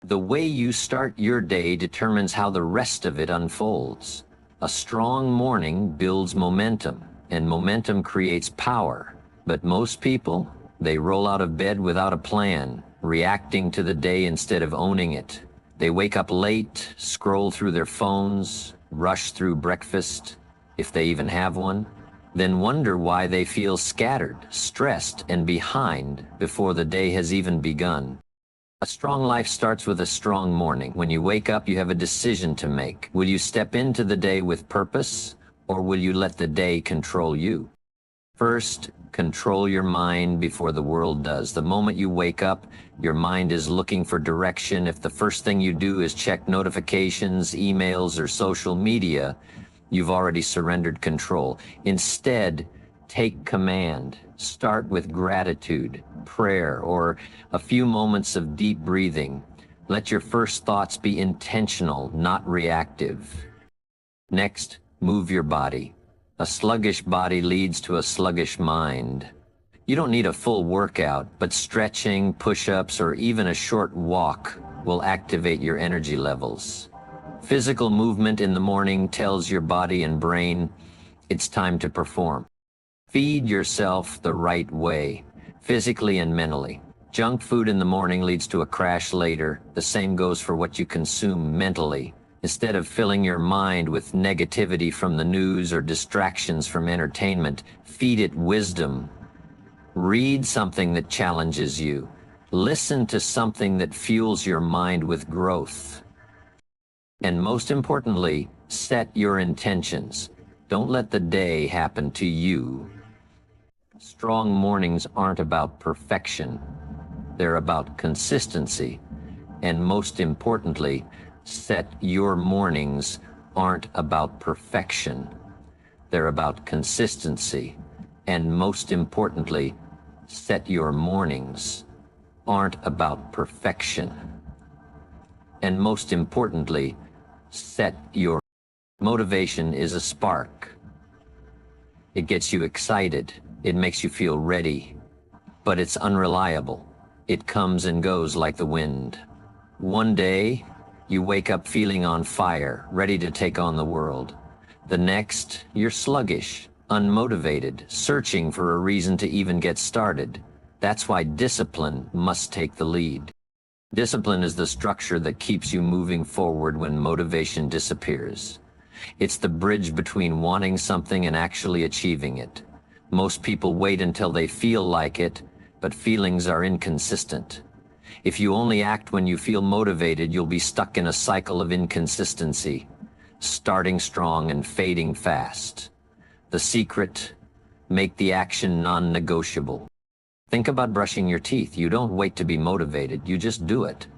The way you start your day determines how the rest of it unfolds. A strong morning builds momentum, and momentum creates power. But most people, they roll out of bed without a plan, reacting to the day instead of owning it. They wake up late, scroll through their phones, rush through breakfast, if they even have one, then wonder why they feel scattered, stressed, and behind before the day has even begun. A strong life starts with a strong morning. When you wake up, you have a decision to make. Will you step into the day with purpose, or will you let the day control you? First, control your mind before the world does. The moment you wake up, your mind is looking for direction. If the first thing you do is check notifications, emails, or social media, you've already surrendered control. Instead, take command. Start with gratitude, prayer, or a few moments of deep breathing. Let your first thoughts be intentional, not reactive. Next, move your body. A sluggish body leads to a sluggish mind. You don't need a full workout, but stretching, push-ups, or even a short walk will activate your energy levels. Physical movement in the morning tells your body and brain it's time to perform. Feed yourself the right way, physically and mentally. Junk food in the morning leads to a crash later. The same goes for what you consume mentally. Instead of filling your mind with negativity from the news or distractions from entertainment, feed it wisdom. Read something that challenges you. Listen to something that fuels your mind with growth. And most importantly, set your intentions. Don't let the day happen to you. Strong mornings aren't about perfection. They're about consistency. And most importantly, set your mornings aren't about perfection. They're about consistency. And most importantly, set your mornings aren't about perfection. And most importantly, set your motivation is a spark. It gets you excited. It makes you feel ready. But it's unreliable. It comes and goes like the wind. One day, you wake up feeling on fire, ready to take on the world. The next, you're sluggish, unmotivated, searching for a reason to even get started. That's why discipline must take the lead. Discipline is the structure that keeps you moving forward when motivation disappears. It's the bridge between wanting something and actually achieving it. Most people wait until they feel like it, but feelings are inconsistent. If you only act when you feel motivated, you'll be stuck in a cycle of inconsistency, starting strong and fading fast. The secret: make the action non-negotiable. Think about brushing your teeth. You don't wait to be motivated, you just do it.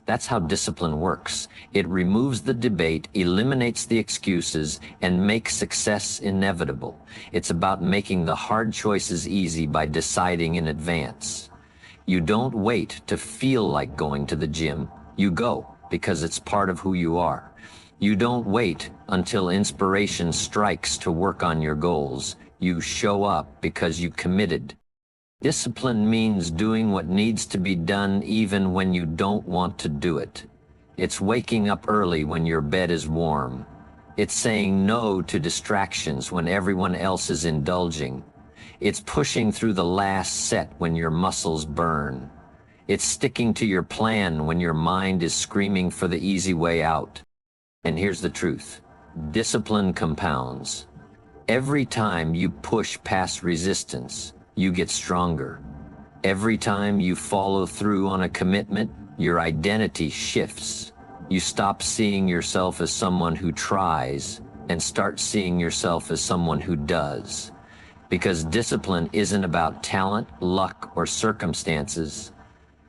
That's how discipline works. It removes the debate, eliminates the excuses, and makes success inevitable. It's about making the hard choices easy by deciding in advance. You don't wait to feel like going to the gym. You go because it's part of who you are. You don't wait until inspiration strikes to work on your goals. You show up because you committed. Discipline means doing what needs to be done even when you don't want to do it. It's waking up early when your bed is warm. It's saying no to distractions when everyone else is indulging. It's pushing through the last set when your muscles burn. It's sticking to your plan when your mind is screaming for the easy way out. And here's the truth: discipline compounds. Every time you push past resistance, you get stronger. Every time you follow through on a commitment, your identity shifts. You stop seeing yourself as someone who tries and start seeing yourself as someone who does. Because discipline isn't about talent, luck, or circumstances.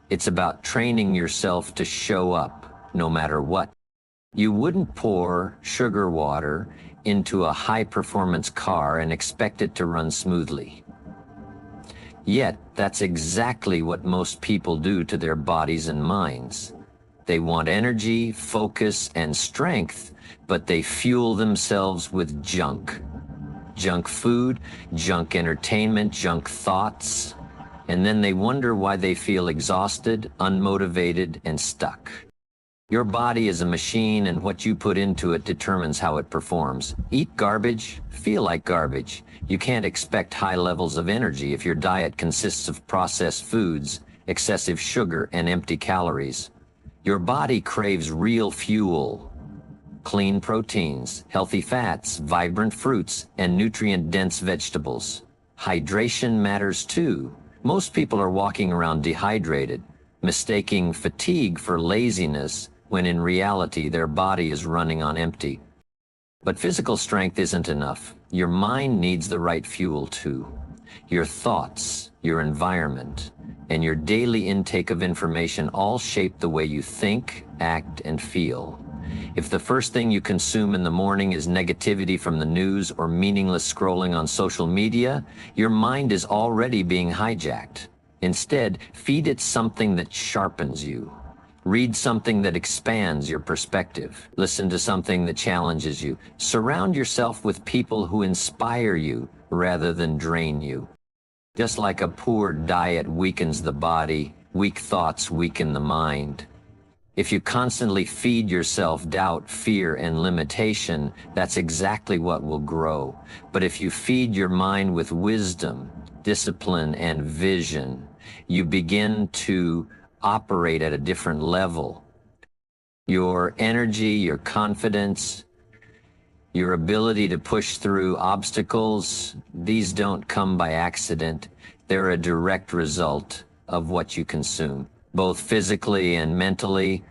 It's about training yourself to show up no matter what. You wouldn't pour sugar water into a high-performance car and expect it to run smoothly. Yet, that's exactly what most people do to their bodies and minds. They want energy, focus, and strength, but they fuel themselves with junk. Junk food, junk entertainment, junk thoughts. And then they wonder why they feel exhausted, unmotivated, and stuck. Your body is a machine, and what you put into it determines how it performs. Eat garbage, feel like garbage. You can't expect high levels of energy if your diet consists of processed foods, excessive sugar, and empty calories. Your body craves real fuel, clean proteins, healthy fats, vibrant fruits, and nutrient-dense vegetables. Hydration matters too. Most people are walking around dehydrated, mistaking fatigue for laziness, when in reality their body is running on empty. But physical strength isn't enough. Your mind needs the right fuel too. Your thoughts, your environment, and your daily intake of information all shape the way you think, act, and feel. If the first thing you consume in the morning is negativity from the news or meaningless scrolling on social media, your mind is already being hijacked. Instead, feed it something that sharpens you. Read something that expands your perspective. Listen to something that challenges you. Surround yourself with people who inspire you rather than drain you. Just like a poor diet weakens the body, weak thoughts weaken the mind. If you constantly feed yourself doubt, fear, and limitation, that's exactly what will grow. But if you feed your mind with wisdom, discipline, and vision, you begin to operate at a different level. Your energy, your confidence, your ability to push through obstacles, these don't come by accident. They're a direct result of what you consume, both physically and mentally.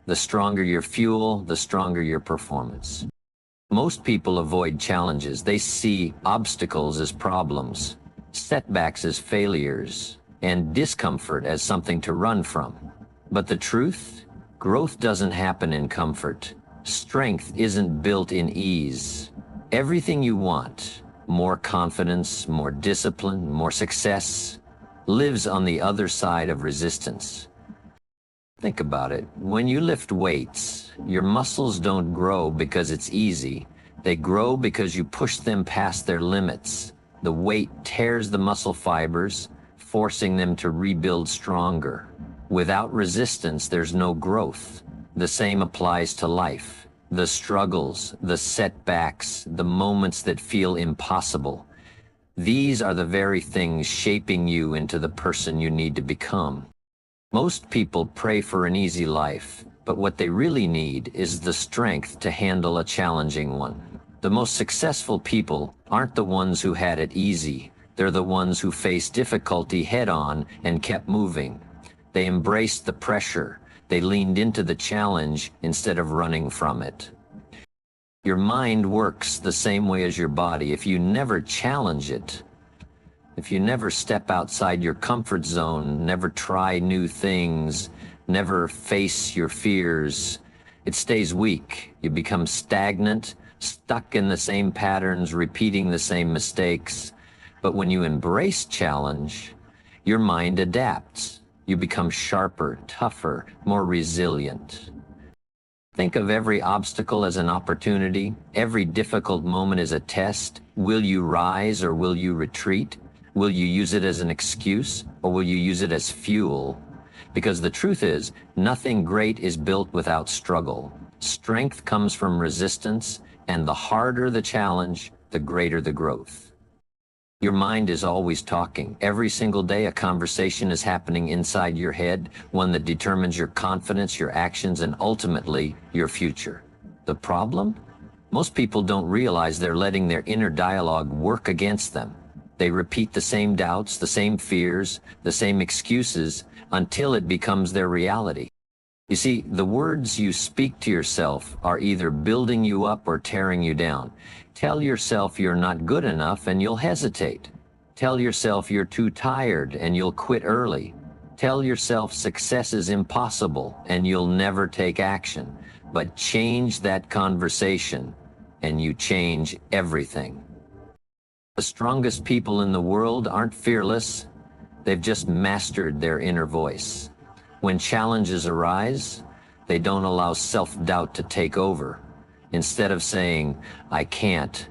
The stronger your fuel, the stronger your performance. Most people avoid challenges. They see obstacles as problems, setbacks as failures, and discomfort as something to run from. But the truth? Growth doesn't happen in comfort. Strength isn't built in ease. Everything you want, more confidence, more discipline, more success, lives on the other side of resistance. Think about it. When you lift weights, your muscles don't grow because it's easy. They grow because you push them past their limits. The weight tears the muscle fibers, forcing them to rebuild stronger. Without resistance, there's no growth. The same applies to life. The struggles, the setbacks, the moments that feel impossible. These are the very things shaping you into the person you need to become. Most people pray for an easy life, but what they really need is the strength to handle a challenging one. The most successful people aren't the ones who had it easy. They're the ones who faced difficulty head-on and kept moving. They embraced the pressure. They leaned into the challenge instead of running from it. Your mind works the same way as your body. If you never challenge it, if you never step outside your comfort zone, never try new things, never face your fears, it stays weak. You become stagnant, stuck in the same patterns, repeating the same mistakes. But when you embrace challenge, your mind adapts. You become sharper, tougher, more resilient. Think of every obstacle as an opportunity. Every difficult moment is a test. Will you rise or will you retreat? Will you use it as an excuse or will you use it as fuel? Because the truth is, nothing great is built without struggle. Strength comes from resistance, and the harder the challenge, the greater the growth. Your mind is always talking. Every single day, a conversation is happening inside your head, one that determines your confidence, your actions, and ultimately, your future. The problem? Most people don't realize they're letting their inner dialogue work against them. They repeat the same doubts, the same fears, the same excuses, until it becomes their reality. You see, the words you speak to yourself are either building you up or tearing you down. Tell yourself you're not good enough and you'll hesitate. Tell yourself you're too tired and you'll quit early. Tell yourself success is impossible and you'll never take action. But change that conversation and you change everything. The strongest people in the world aren't fearless. They've just mastered their inner voice. When challenges arise, they don't allow self-doubt to take over. Instead of saying, I can't,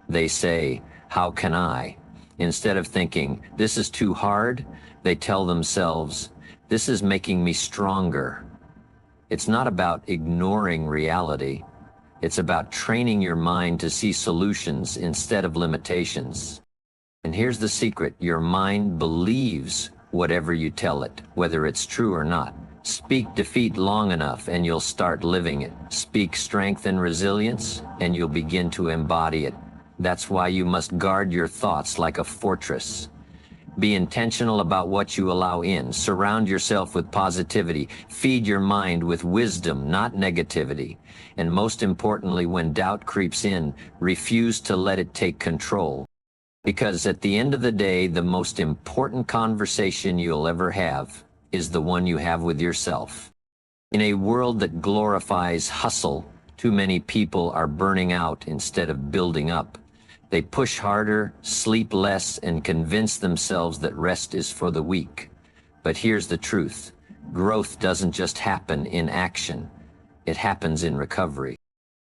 they say, how can I? Instead of thinking, this is too hard, they tell themselves, this is making me stronger. It's not about ignoring reality. It's about training your mind to see solutions instead of limitations. And here's the secret: your mind believes whatever you tell it, whether it's true or not. Speak defeat long enough and you'll start living it. Speak strength and resilience and you'll begin to embody it. That's why you must guard your thoughts like a fortress. Be intentional about what you allow in. Surround yourself with positivity. Feed your mind with wisdom, not negativity. And most importantly, when doubt creeps in, refuse to let it take control. Because at the end of the day, the most important conversation you'll ever have is the one you have with yourself. In a world that glorifies hustle, too many people are burning out instead of building up. They push harder, sleep less, and convince themselves that rest is for the weak. But here's the truth: growth doesn't just happen in action. It happens in recovery.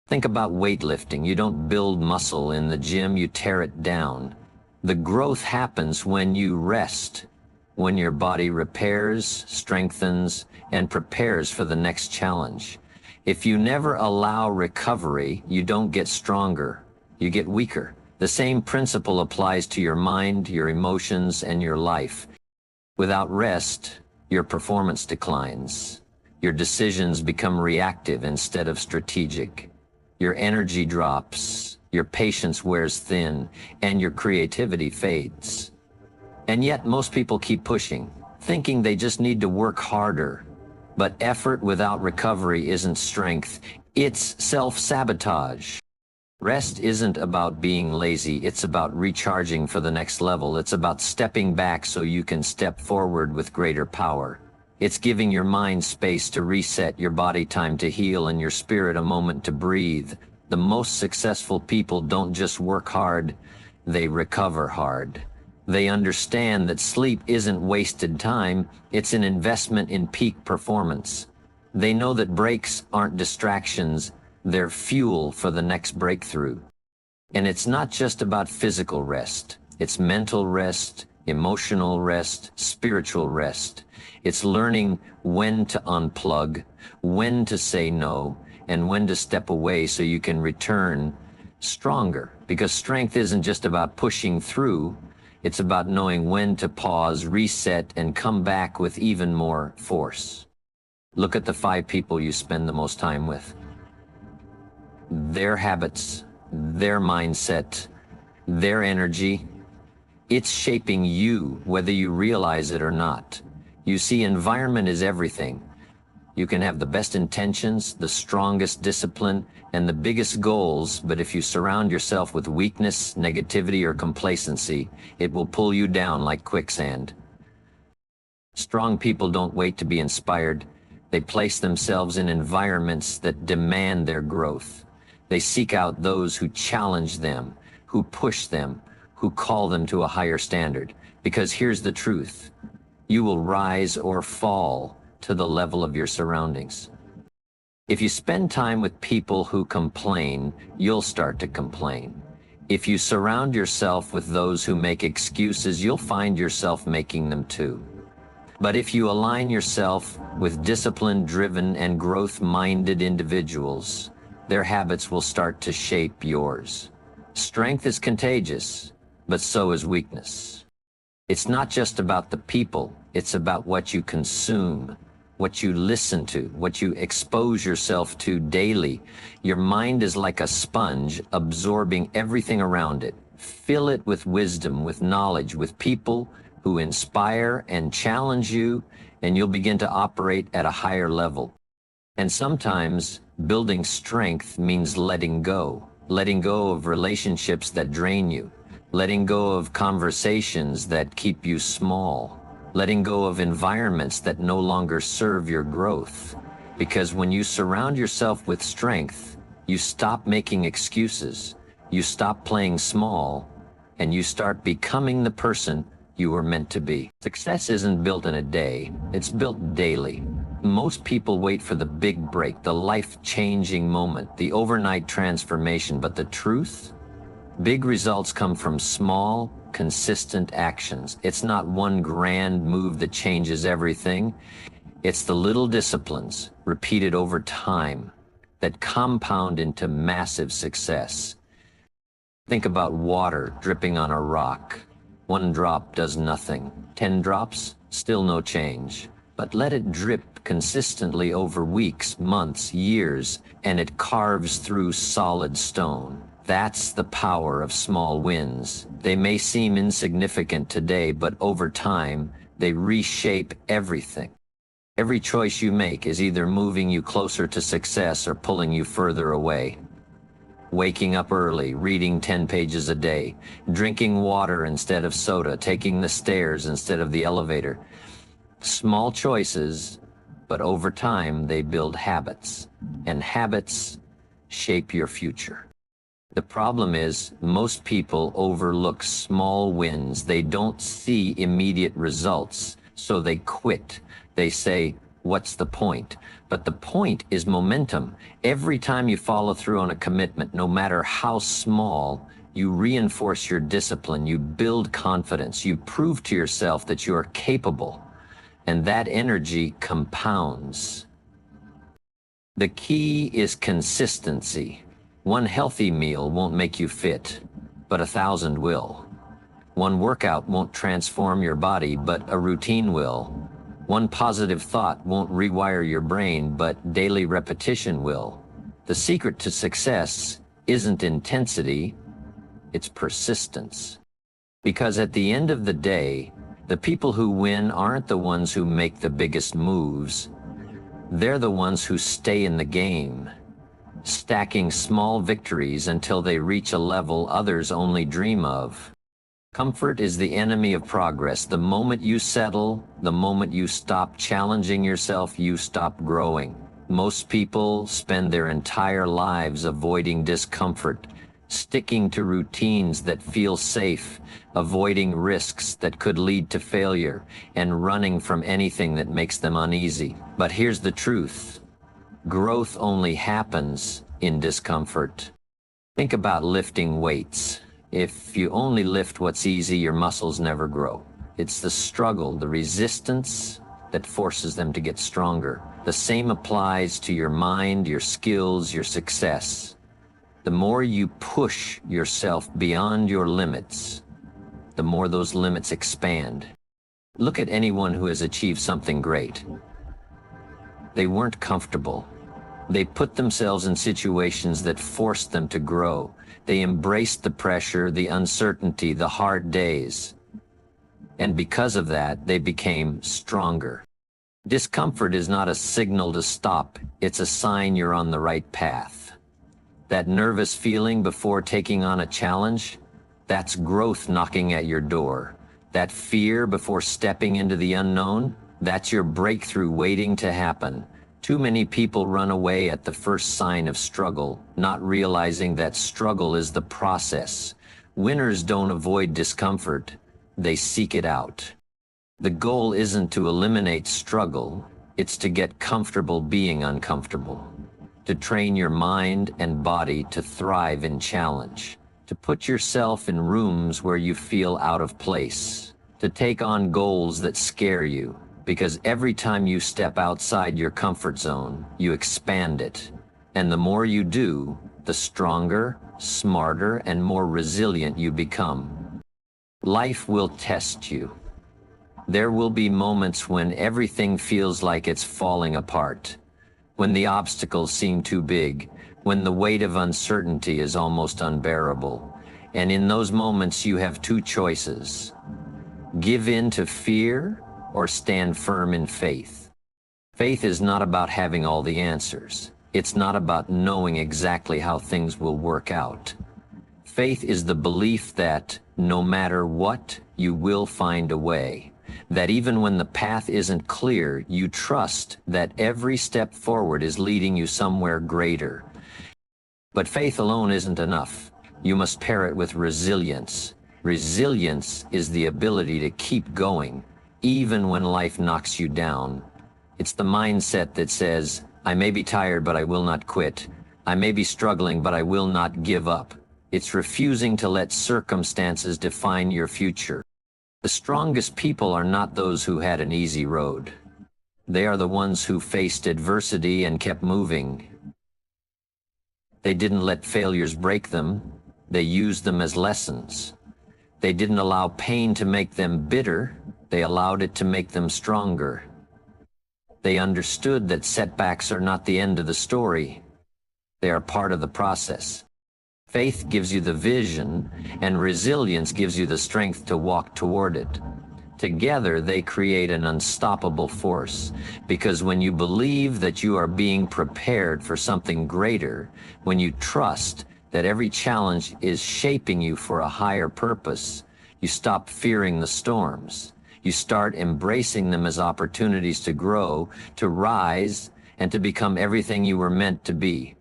Think about weightlifting. You don't build muscle in the gym, you tear it down. The growth happens when you rest, when your body repairs, strengthens, and prepares for the next challenge. If you never allow recovery, you don't get stronger, you get weaker. The same principle applies to your mind, your emotions, and your life. Without rest, your performance declines. Your decisions become reactive instead of strategic. Your energy drops, your patience wears thin, and your creativity fades. And yet most people keep pushing, thinking they just need to work harder. But effort without recovery isn't strength, it's self-sabotage. Rest isn't about being lazy, it's about recharging for the next level. It's about stepping back so you can step forward with greater power. It's giving your mind space to reset, your body time to heal, and your spirit a moment to breathe. The most successful people don't just work hard, they recover hard. They understand that sleep isn't wasted time, it's an investment in peak performance. They know that breaks aren't distractions, they're fuel for the next breakthrough. And it's not just about physical rest. It's mental rest, emotional rest, spiritual rest. It's learning when to unplug, when to say no, and when to step away so you can return stronger. Because strength isn't just about pushing through, it's about knowing when to pause, reset, and come back with even more force. Look at the 5 people you spend the most time with. Their habits, their mindset, their energy, it's shaping you whether you realize it or not. You see, environment is everything. You can have the best intentions, the strongest discipline, and the biggest goals, but if you surround yourself with weakness, negativity, or complacency, it will pull you down like quicksand. Strong people don't wait to be inspired. They place themselves in environments that demand their growth. They seek out those who challenge them, who push them, who call them to a higher standard. Because here's the truth: you will rise or fall to the level of your surroundings. If you spend time with people who complain, you'll start to complain. If you surround yourself with those who make excuses, you'll find yourself making them too. But if you align yourself with discipline-driven and growth-minded individuals, their habits will start to shape yours. Strength is contagious, but so is weakness. It's not just about the people, it's about what you consume, what you listen to, what you expose yourself to daily. Your mind is like a sponge, absorbing everything around it. Fill it with wisdom, with knowledge, with people who inspire and challenge you, and you'll begin to operate at a higher level. And sometimes building strength means letting go of relationships that drain you, letting go of conversations that keep you small, letting go of environments that no longer serve your growth. Because when you surround yourself with strength, you stop making excuses, you stop playing small, and you start becoming the person you were meant to be. Success isn't built in a day, it's built daily. Most people wait for the big break, the life-changing moment, the overnight transformation, but the truth? Big results come from small, consistent actions. It's not one grand move that changes everything. It's the little disciplines, repeated over time, that compound into massive success. Think about water dripping on a rock. 1 drop does nothing. 10 drops, still no change. But let it drip consistently over weeks, months, years, and it carves through solid stone. That's the power of small wins. They may seem insignificant today, but over time, they reshape everything. Every choice you make is either moving you closer to success or pulling you further away. Waking up early, reading 10 pages a day, drinking water instead of soda, taking the stairs instead of the elevator. Small choices, but over time they build habits, and habits shape your future. The problem is, most people overlook small wins. They don't see immediate results, so they quit. They say, "What's the point?" But the point is momentum. Every time you follow through on a commitment, no matter how small, you reinforce your discipline, you build confidence, you prove to yourself that you are capable, and that energy compounds. The key is consistency. 1 healthy meal won't make you fit, but 1,000 will. 1 workout won't transform your body, but a routine will. 1 positive thought won't rewire your brain, but daily repetition will. The secret to success isn't intensity, it's persistence. Because at the end of the day, the people who win aren't the ones who make the biggest moves. They're the ones who stay in the game, stacking small victories until they reach a level others only dream of. Comfort is the enemy of progress. The moment you settle, the moment you stop challenging yourself, you stop growing. Most people spend their entire lives avoiding discomfort, sticking to routines that feel safe, avoiding risks that could lead to failure, and running from anything that makes them uneasy. But here's the truth. Growth only happens in discomfort. Think about lifting weights. If you only lift what's easy, your muscles never grow. It's the struggle, the resistance, that forces them to get stronger. The same applies to your mind, your skills, your success. The more you push yourself beyond your limits, the more those limits expand. Look at anyone who has achieved something great. They weren't comfortable. They put themselves in situations that forced them to grow. They embraced the pressure, the uncertainty, the hard days. And because of that, they became stronger. Discomfort is not a signal to stop. It's a sign you're on the right path. That nervous feeling before taking on a challenge, that's growth knocking at your door. That fear before stepping into the unknown, that's your breakthrough waiting to happen. Too many people run away at the first sign of struggle, not realizing that struggle is the process. Winners don't avoid discomfort, they seek it out. The goal isn't to eliminate struggle, it's to get comfortable being uncomfortable. To train your mind and body to thrive in challenge. To put yourself in rooms where you feel out of place. To take on goals that scare you. Because every time you step outside your comfort zone, you expand it. And the more you do, the stronger, smarter, and more resilient you become. Life will test you. There will be moments when everything feels like it's falling apart, when the obstacles seem too big, when the weight of uncertainty is almost unbearable. And in those moments you have 2 choices. Give in to fear, or stand firm in faith. Faith is not about having all the answers. It's not about knowing exactly how things will work out. Faith is the belief that no matter what, you will find a way. That even when the path isn't clear, you trust that every step forward is leading you somewhere greater. But faith alone isn't enough. You must pair it with resilience. Resilience is the ability to keep going, even when life knocks you down. It's the mindset that says, I may be tired, but I will not quit. I may be struggling, but I will not give up. It's refusing to let circumstances define your future. The strongest people are not those who had an easy road. They are the ones who faced adversity and kept moving. They didn't let failures break them. They used them as lessons. They didn't allow pain to make them bitter. They allowed it to make them stronger. They understood that setbacks are not the end of the story. They are part of the process. Faith gives you the vision, and resilience gives you the strength to walk toward it. Together, they create an unstoppable force, because when you believe that you are being prepared for something greater, when you trust that every challenge is shaping you for a higher purpose, you stop fearing the storms. You start embracing them as opportunities to grow, to rise, and to become everything you were meant to be.